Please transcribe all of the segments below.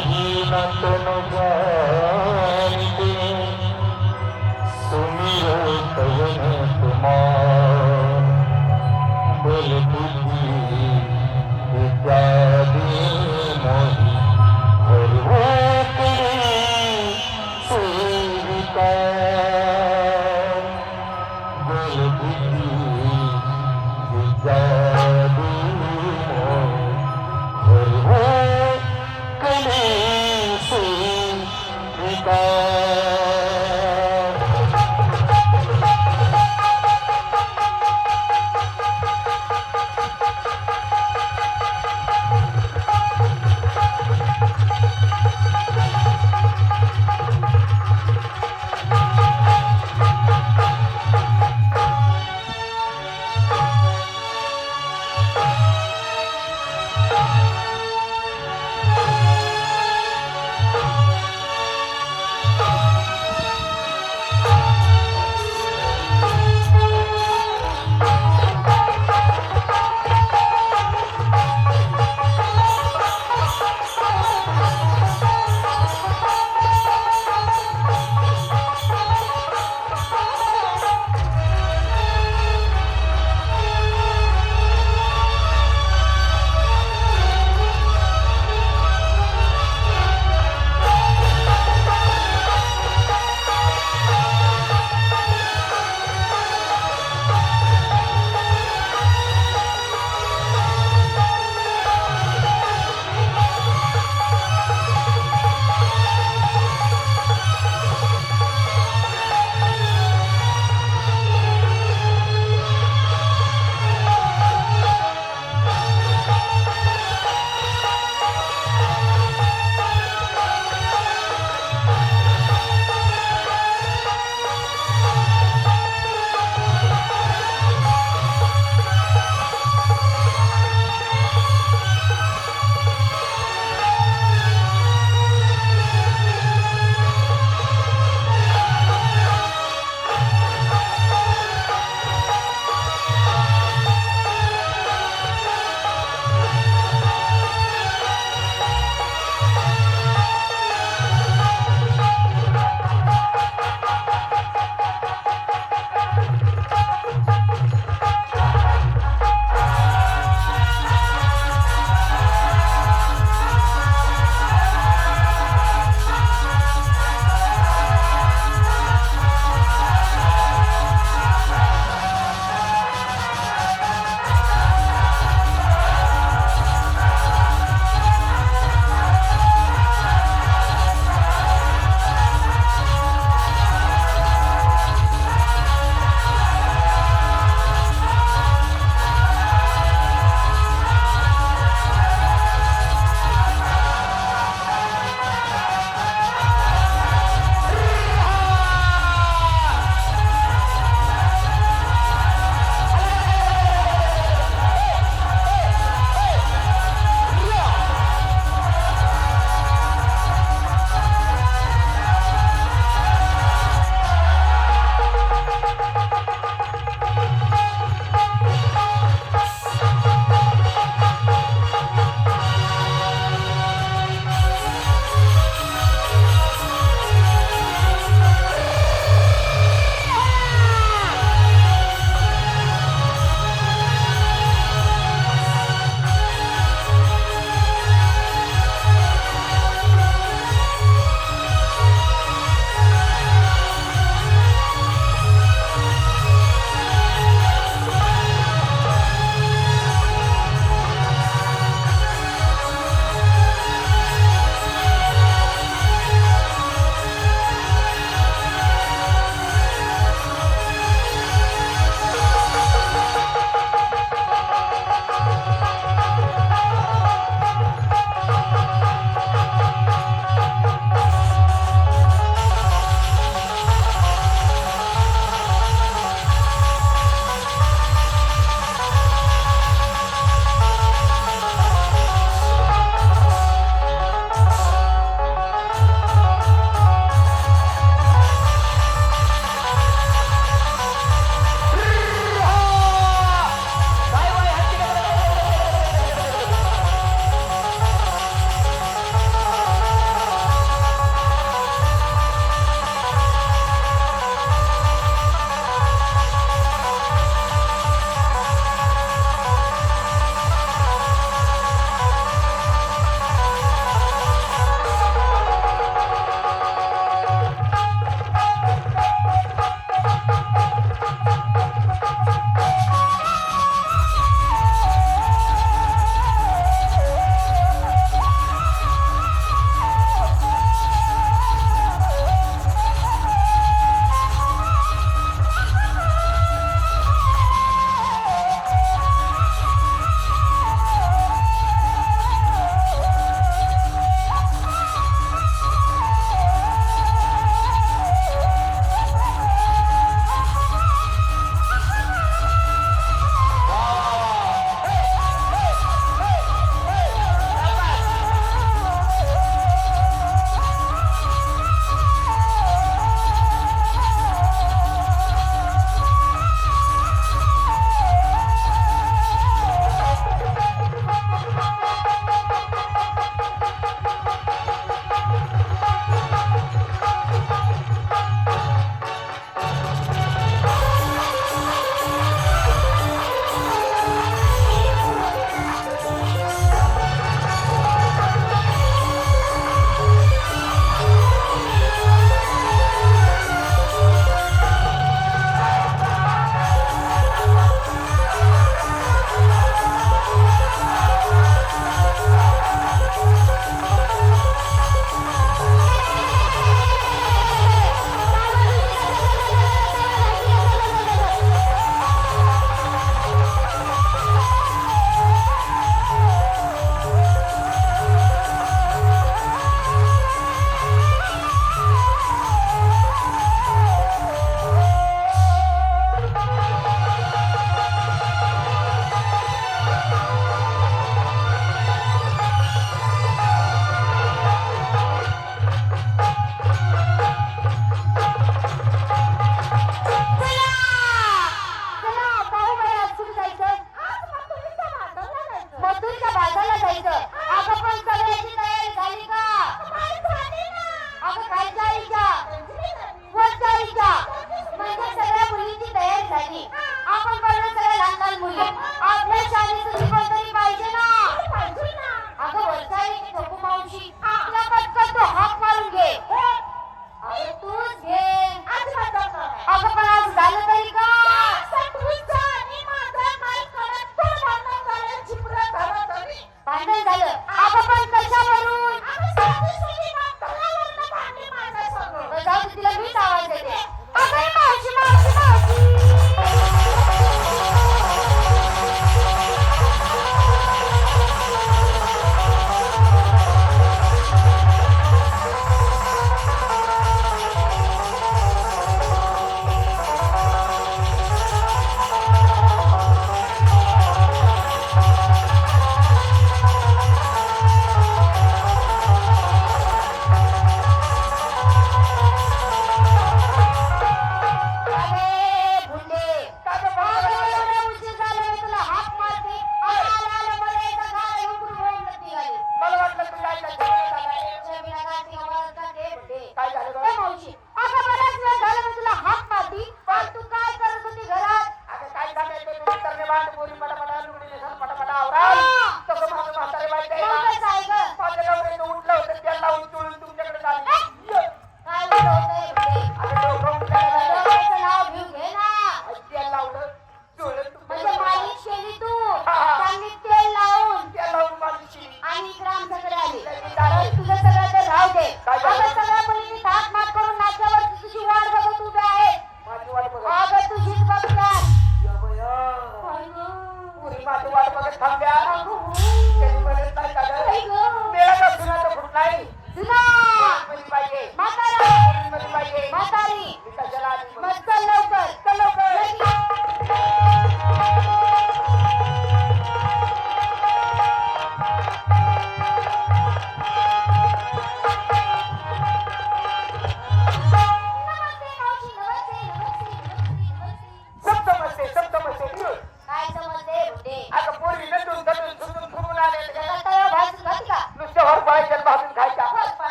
तन जानते सुमिरो कवन कुमार बोल बुद्धि इत्यादि मोहि हरवा करे सेविका बोल बुद्धि इत्यादि मोहि हरवा करे सेविका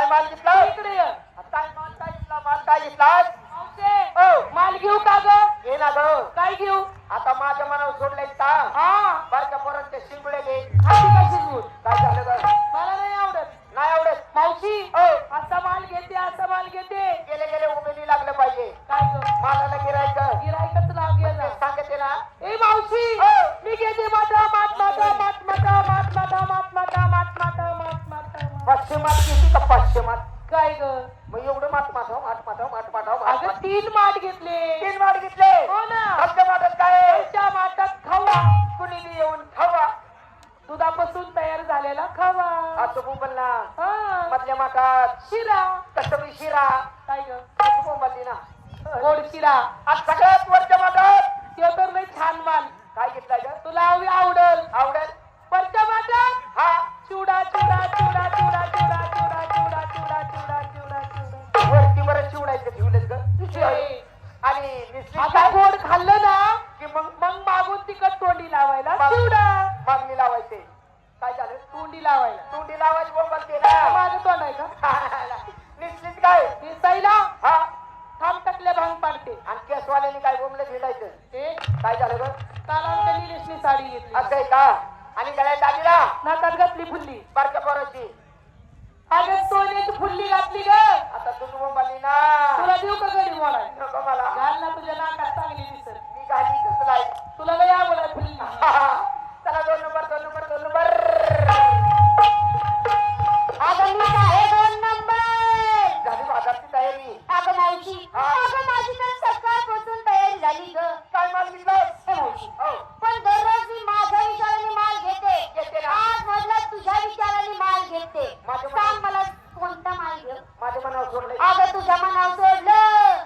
माल घेतला इकडे ये. काय घेतला माल काय घेतलास मावशे, हो माल घेऊ का ग? घे ना ग काय घेऊ? आता माझ्या मनावर सोडलंय का हा, बारक्या पोरांचे शिंगुळे घे खाती कशी दूध? काय झालं ग मला नाही आवडत. नाही आवडत मावशी, हो असा माल घेते, असा माल घेते. गेले गेले उमेदी लागलं पाहिजे काय ग? मालाला गिरायचं गिरायकच नाव घे ना. सांगते ना ए मावशी, हो. मी घेते माता मात माता मात माता मात माता मात माता मात माता मात माता. पाचशे मात घेतली का पाचशे मात काय ग? मग एवढं मात पाठव मात पाठव मात पाठव अगं 3 माठ घेतले. तीन माठ घेतले हो ना. आमच्या माठात काय त्या माठात खावा, कुणी येऊन खावा दुधापासून तयार झालेला खावा. असं बोंबलना हा, मधल्या माठात शिरा. कसं मी शिरा काय ग? असं बोंबलली ना गोड शिरा. आज सगळ्यात वरच्या माठात ते तर लय छान माल. काय घेतलाय ग तुला आवडल. आवडेल वरच्या माठात हा चिवडा चिवडा चिवडा चिवडा चिवडा चिवडा चिवडा चिवडा चिवडा चिवडा चिवडा. वरती बरं चिवडायचं ठेवलंच ग ए, आणि निश्चित आता गोड खाल्लं ना की मग मग मागून तिकट तोंडी लावायला माग- चिवडा. मागणी लावायचे काय झालं तोंडी लावायला तोंडी लावायची बोंबलते ना माझं तोंड आहे का? निश्चित काय हे सैला हा थांब टाकले भांग पाडते. आणि केसवाल्याने काय बोंबलं भिडायचं ते काय झालं ग काल आमच्या निलेशनी साडी घेतली, असं आहे का आणि गळ्यात आली ना नाकात घातली फुल्ली. बारक्या पोराची अगं सोन्याची फुल्ली घातली ग. आता तू बोंबली ना तुला देऊ का गडी मोडाय? नको मला घाल ना, तुझ्या नाकात चांगली दिसत. मी घाली कसं नाही तुला लय आवड फुल्ली. चला 2 नंबर 2 नंबर 2 नंबर अगं मी आहे 2 नंबर. झाली बाजारची तयारी अगं मावशी, अगं माझी तर सकाळपासून तयारी झाली ग. काय माल घेतलास हे मावशी, हो पण दररोज मी माझ्या विचाराने माल घेते. घेते ना. आज म्हटलं तुझ्या विचाराने माल घेते. माझ्या सांग मला कोणता माल घेऊ? माझ्या मनावर सोडलंय अगं तुझ्या मनावर सोडलं.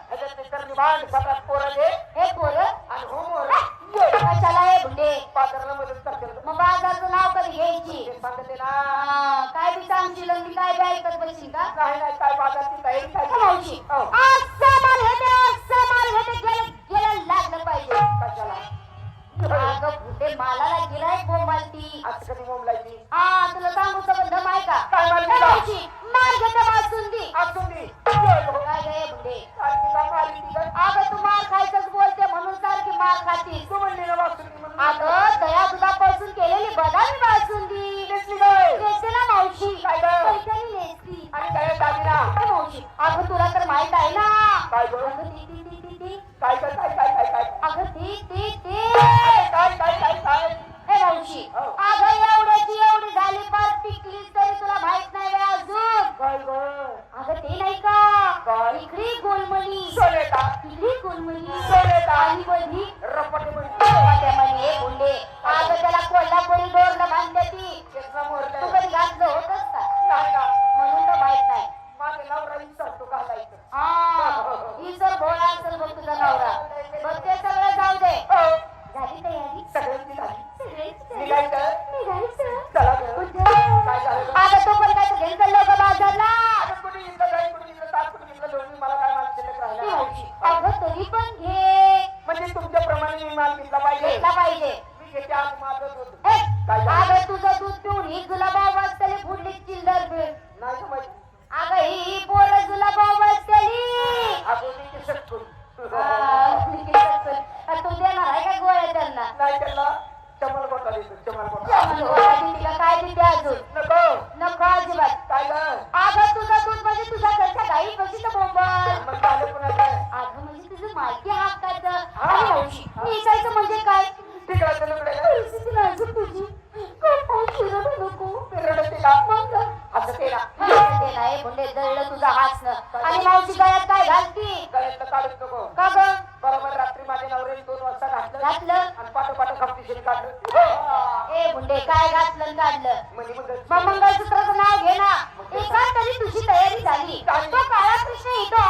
ह्याच्यात ते तर निभान सगळ्यात पोरं दे हे पोरं आणि हो मोर कशाला हे भुंडे? पात्राला मदत करते ना. मग बाजारचं नाव कधी घ्यायची? ते सांगते ना हा, काय बी सांगशील आणि मी काय बी ऐकत बसशील का? नाही नाही काय बाजारची तयारी काय हे मावशी, हो. असं माल घेते, असं माल घेते, गेलं लागलं पाहिजे. कशाला अगं भुते, मालाला गिराईक बोंबालती. असं कधी बोंबलायची हा, तुला सांगू सगळं दम आहे का? काय माल हे घेतला? मावशी, माल घेते बासुंदी. असून दे काय गे भुते? सारखी का मारली ती गं? अगं तू माल खायचंच बोलते म्हणून सारखी माल खातीस. तू म्हणली ना बासुंदी म्हणून. अगं दया दुधापासून केलेली बदामी बासुंदी घेतली काय? नेसते ना मावशी? काय गं? पैशाने नेसती. आणि गळ्यात आली ना हे मावशी, अगं तुला तर माहित आहे ना. काय गं? अगं ती काय काय काय काय काय काय अगं ती काय काय काय काय हे मावशी, हो. अगं एवढ्याची एवढी झाली पार पिकलीच तरी तुला माहित नाही बे अजून. काय गं? अगं ते नाही का काय? इकडे गोलमणी, सोने का इकडे गोलमणी सोने का आणि बधी रपट म्हणते म्हणे गुंडे. अगं त्याला कोल्हापुरी डोरला बांधते ती. त्याचा मोरला तू कधी घातलं होतच का? नाही का म्हणून तर माहित नाही. माझे नवरा विचारतो घालायचं हा, ही सर भोळा असेल बघ तुझा नवरा. बघ ते सगळं जाऊ दे. हो झाली तयारी? सगळ्यांची झाली सगळ्यांची निघायचं तयारी. निघायचं. चला गं. काय झालं गं? अगं तो पण काय तू घेऊन चाललो का बाजारला? आता कुणी इथं जाईल कुणी इथं तास कुणी इथं लोणी मला काय माल शिल्लक राहिला नाही. अगं तरी पण घे. म्हणजे तुमच्याप्रमाणे मी माल घेतला पाहिजे घेतला पाहिजे. मी घेते आज माझं दूध ए, काय झालं? अगं तुझं दूध पिऊन ही जुलाबाव बसतेली फुडली चिल्लर बी. नाही का माहिती अगं ही पोरं जुलाबाव बसतेली. आपण ते शकतो तू देणार आहे का गोळ्या त्यांना? नाही त्याला चमल गोटा देतो चमल गोटा चमन गोळ्या देते का काय देते अजून? नको नको अजिबात. काय गं? अगं तुझं दूध म्हणजे तुझ्या घरच्या गाई कशी तर बोंबल. मग झालं कुणाचं अगं म्हणजे तुझं मालकी हक्काचं. आणि मावशी, निसायचं म्हणजे काय? तिकडं लुगडे परिस्थिती नाजूक तुझी. काय फिरत नको. रडते का मग हसते ना ते नाही म्हणजे जळलं तुझं हसणं. आणि मावशी गळ्यात काय घालती? गळ्यातलं काढूच नको का ग? बरोबर रात्री माझ्या नवऱ्याने 2 वाजता घातलं घातलं? आणि पाठोपाठ खपटीशीने काढलं ए मुंडे, काय घातलं आणि काढलं? म्हणजे मग मंगळसूत्राचं नाव घे ना. एका तरी तुझी तयारी झाली. तो काळा कृष्ण इथं